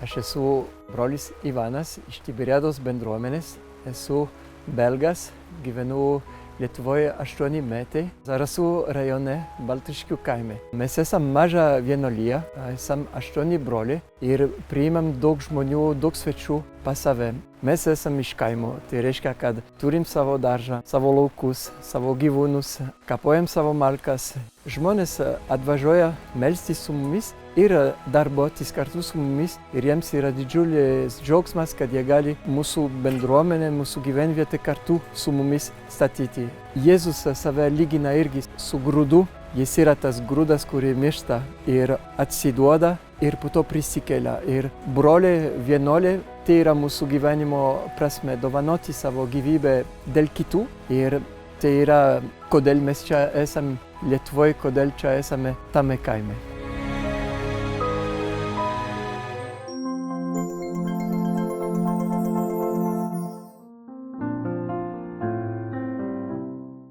Aš esu brolis Ivanas iš Tiberiados bendruomenės, esu belgas, gyvenu Lietuvoje 8 metai, Zarasų rajone, Baltriškių kaime. Mes esam maža vienuolija, esam 8 broliai ir priimam daug žmonių, daug svečių pas save. Mes esam iš kaimo, tai reiškia, kad turim savo daržą, savo laukus, savo gyvūnus, kapojam savo malkas. Žmonės atvažiuoja melstis su mumis ir darbuotis kartu su mumis ir jiems yra didžiulis džiaugsmas, kad jie gali mūsų bendruomenę, mūsų gyvenvietę kartu su mumis statyti. Jėzus save lygina irgi su grūdu. Jis yra tas grūdas, kurį miršta ir atsiduoda ir po to prisikelia. Ir broliai, vienuoliai, tai yra mūsų gyvenimo prasme dovanoti savo gyvybę dėl kitų. Ir tai yra, kodėl mes čia esame Lietuvoje, kodėl čia esame tame kaime.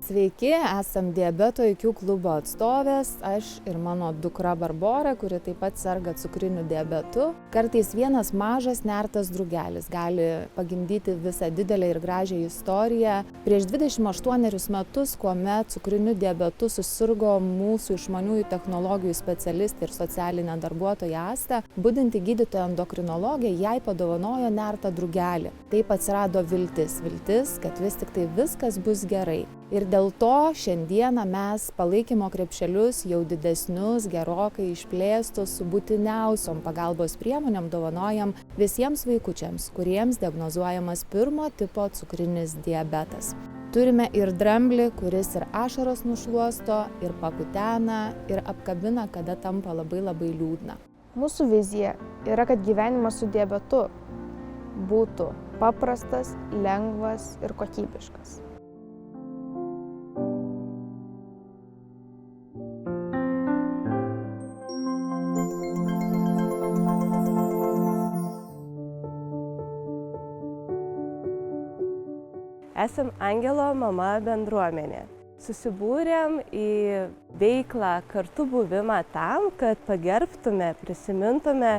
Sveiki, esam Diabeto IQ klubo atstovės, aš ir mano dukra Barbora, kuri taip pat serga cukriniu diabetu. Kartais vienas mažas nertas drugelis gali pagimdyti visą didelę ir gražią istoriją. Prieš 28 metus, kuomet cukriniu diabetu susirgo mūsų išmaniųjų technologijų specialistė ir socialinė darbuotoja Asta, budinti gydytoja endokrinologė jai padovanojo nertą drugelį. Taip atsirado viltis, kad vis tik tai viskas bus gerai. Ir dėl to šiandieną mes palaikymo krepšelius jau didesnius, gerokai išplėstus, su būtiniausiom pagalbos priemonėm dovanojam visiems vaikučiams, kuriems diagnozuojamas 1 tipo cukrinis diabetas. Turime ir dramblį, kuris ir ašaros nušluosto, ir pakutena, ir apkabina, kada tampa labai liūdna. Mūsų vizija yra, kad gyvenimas su diabetu būtų paprastas, lengvas ir kokybiškas. Esam Angelo mama bendruomenė. Susibūrėm į veiklą kartu buvimą tam, kad pagerbtume, prisimintume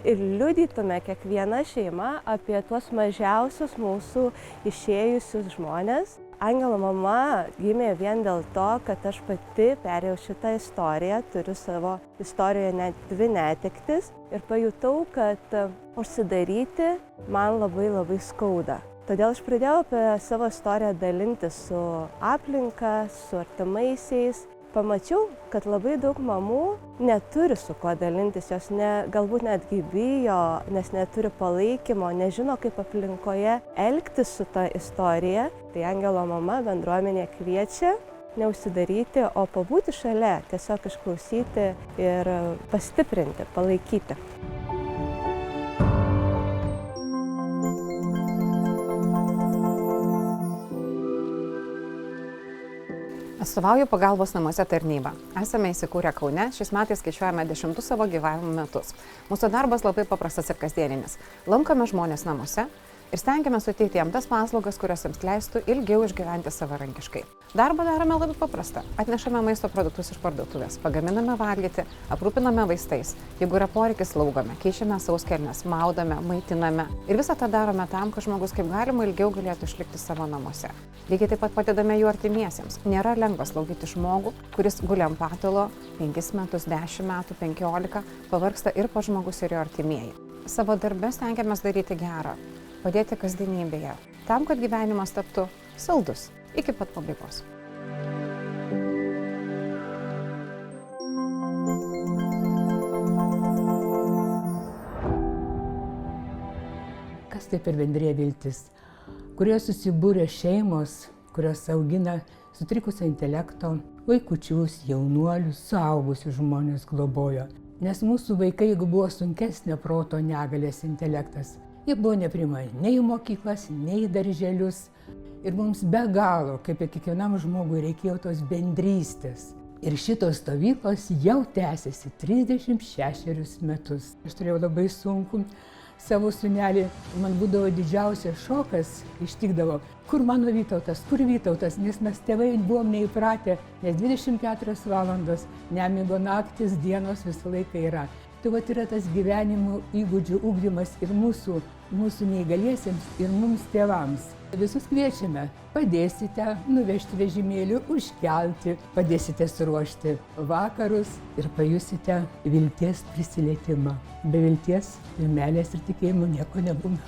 ir liudytume kiekvieną šeimą apie tuos mažiausius mūsų išėjusius žmones. Angelo mama gimė vien dėl to, kad aš pati perėjau šitą istoriją, turiu savo istorijoje net 2 netektis ir pajutau, kad užsidaryti man labai skauda. Todėl aš pradėjau apie savo istoriją dalintis su aplinka, su artimaisiais. Pamačiau, kad labai daug mamų neturi su kuo dalintis, jos galbūt netgi bijo, nes neturi palaikymo, nežino, kaip aplinkoje elgtis su ta istorija. Tai Angelo mama bendruomenė kviečia neužsidaryti, o pabūti šalia, tiesiog išklausyti ir pastiprinti, palaikyti. Atstovauju pagalbos namuose tarnybą. Esame įsikūrę Kaune, šiais metais skaičiuojame 10 savo gyvavimo metus. Mūsų darbas labai paprastas ir kasdieninis. Lankome žmonės namuose ir stengiame suteikti jiems tas paslaugas, kurios jiems leistų ilgiau išgyventi savarankiškai. Darbą darome labai paprastą. Atnešame maisto produktus iš parduotuvės, pagaminame valgyti, aprūpiname vaistais. Jeigu yra poreikis, slaugome, keičiame sauskelnes, maudame, maitiname. Ir visą tą darome tam, kad žmogus kaip galima ilgiau galėtų išlikti savo namuose. Lygiai taip pat padedame jų artimiesiems. Nėra lengva slaugyti žmogų, kuris guli ant patalo 5 metus, 10 metų, 15, pavargsta ir pats žmogus ir jo artimieji. Savo darbe stengiamės daryti gerą, padėti kasdienybėje, tam, kad gyvenimas taptų saldus iki pat pabaigos. Kas tai per bendrija viltis, kurioje susibūrė šeimos, kurios augina sutrikusio intelekto, vaikučius, jaunuolius, suaugusius žmonės globojo. Nes mūsų vaikai, jeigu buvo sunkesnio proto negalės intelektas, jie buvo nepriimami nei į mokyklas, nei į darželius. Ir mums be galo, kaip ir kiekvienam žmogui, reikėjo tos bendrystės. Ir šitos stovyklos jau tęsiasi 36 metus. Aš turėjau labai sunku savo sūnelį, man būdavo didžiausias šokas, ištikdavo, kur mano Vytautas, nes mes tėvai buvom neįpratę, nes 24 valandos, nemigo naktis, dienos visą laiką yra. Tai vat yra tas gyvenimo įgūdžių ugdymas ir mūsų neįgaliesiems, ir mums tėvams. Visus kviečiame, padėsite nuvežti vežimėlių, užkelti, padėsite suruošti vakarus ir pajusite vilties prisilietimą. Be vilties ir meilės ir tikėjimo nieko nebūna.